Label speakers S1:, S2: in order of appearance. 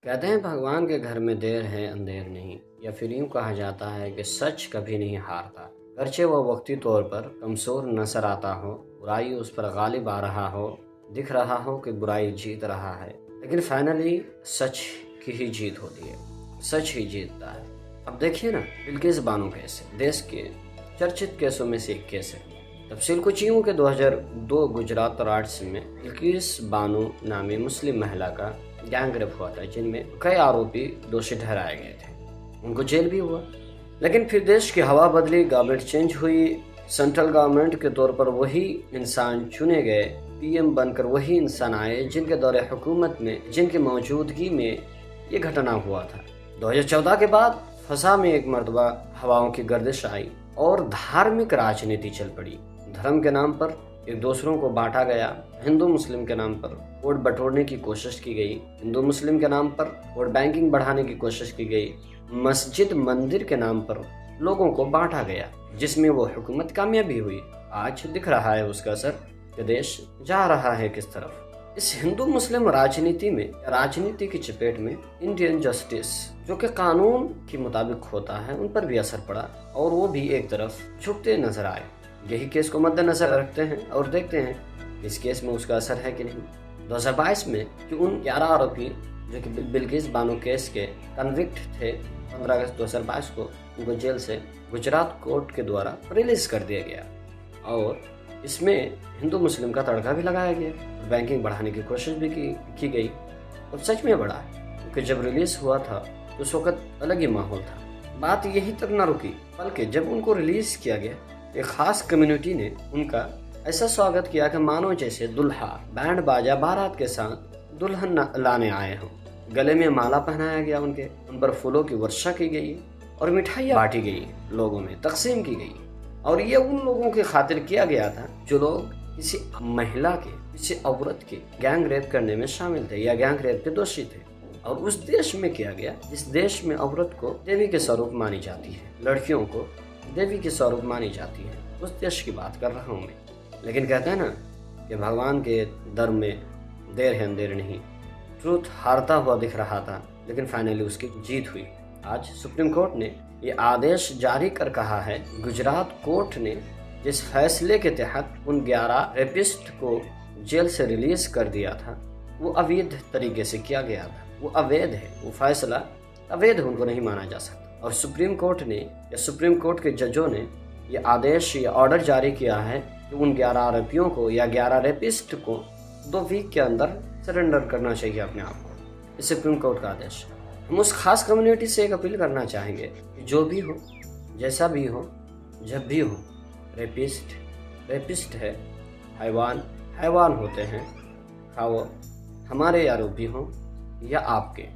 S1: कहते हैं भगवान के घर में देर है अंधेर नहीं, या फिर यूँ कहा जाता है कि सच कभी नहीं हारता। गर्चे वो वक्ती तौर पर कमज़ोर नजर आता हो, बुराई उस पर गालिब आ रहा हो, दिख रहा हो कि बुराई जीत रहा है, लेकिन फाइनली सच की ही जीत होती है, सच ही जीतता है। अब देखिए ना, बिल्किस बानो केस है देश के चर्चित केसों में से एक केस है। तफसील कुछ यूँ कि 2002 गुजरात राज्य में बिल्किस बानो नामी मुस्लिम महिला का गैंग रेप हुआ था, जिनमें कई आरोपी दोषी ठहराए गए थे। उनको जेल भी हुआ, लेकिन फिर देश की हवा बदली, गवर्नमेंट चेंज हुई, सेंट्रल गवर्नमेंट के तौर पर वही इंसान चुने गए, पीएम बनकर वही इंसान आए जिनके दौरे हुकूमत में, जिनकी मौजूदगी में ये घटना हुआ था। 2014 के बाद फसा में एक मरतबा हवाओं की गर्दिश आई और धार्मिक राजनीति चल पड़ी। धर्म के नाम पर एक दूसरों को बांटा गया, हिंदू मुस्लिम के नाम पर वोट बटोरने की कोशिश की गई, हिंदू मुस्लिम के नाम पर वोट बैंकिंग बढ़ाने की कोशिश की गई, मस्जिद मंदिर के नाम पर लोगों को बांटा गया, जिसमें वो हुकूमत कामयाबी हुई। आज दिख रहा है उसका असर कि देश जा रहा है किस तरफ। इस हिंदू मुस्लिम राजनीति की चपेट में इंडियन जस्टिस, जो कि कानून के मुताबिक होता है, उन पर भी असर पड़ा और वो भी एक तरफ झुकते नजर आए। यही केस को मद्देनजर रखते हैं और देखते हैं इस केस में उसका असर है कि नहीं। 2022 में कि उन 11 आरोपी जो कि बिल्किस बानो केस के कन्विक्ट थे, 15 अगस्त 2022 को उनको जेल से गुजरात कोर्ट के द्वारा रिलीज कर दिया गया और इसमें हिंदू मुस्लिम का तड़का भी लगाया गया, बैंकिंग बढ़ाने की कोशिश भी की गई और सच में बढ़ा, क्योंकि जब रिलीज हुआ था तो उस वक्त अलग ही माहौल था। बात यही तक न रुकी, बल्कि जब उनको रिलीज किया गया, एक खास कम्युनिटी ने उनका ऐसा स्वागत किया कि मानो जैसे दुल्हा बैंड बाजा बारात के साथ दुल्हन लाने आए हों। गले में माला पहनाया गया, उन पर फूलों की वर्षा की गई और मिठाइयाँ बांटी गई, लोगों में तकसीम की गई। और ये उन लोगों की खातिर किया गया था जो लोग किसी महिला के, किसी औरत के गैंग रेप करने में शामिल थे या गैंग रेप के दोषी थे। और उस देश में किया गया जिस देश में औरत को देवी के स्वरूप मानी जाती है, लड़कियों को देवी के स्वरूप मानी जाती है, उस देश की बात कर रहा हूँ मैं। लेकिन कहते हैं ना कि भगवान के दर में देर है अंधेर नहीं। ट्रूथ हारता हुआ दिख रहा था, लेकिन फाइनली उसकी जीत हुई। आज सुप्रीम कोर्ट ने ये आदेश जारी कर कहा है, गुजरात कोर्ट ने जिस फैसले के तहत उन 11 रेपिस्ट को जेल से रिलीज कर दिया था, वो अवैध तरीके से किया गया था, वो अवैध है, वो फैसला अवैध, उनको नहीं माना जा सकता। और सुप्रीम कोर्ट ने या सुप्रीम कोर्ट के जजों ने ये आदेश या ऑर्डर जारी किया है कि उन 11 आरोपियों को या 11 रेपिस्ट को 2 वीक के अंदर सरेंडर करना चाहिए अपने आप को। ये सुप्रीम कोर्ट का आदेश। हम उस खास कम्युनिटी से एक अपील करना चाहेंगे कि जो भी हो, जैसा भी हो, जब भी हो, रेपिस्ट है, हैवान होते हैं, खाओ हमारे आरोपी हों या आपके।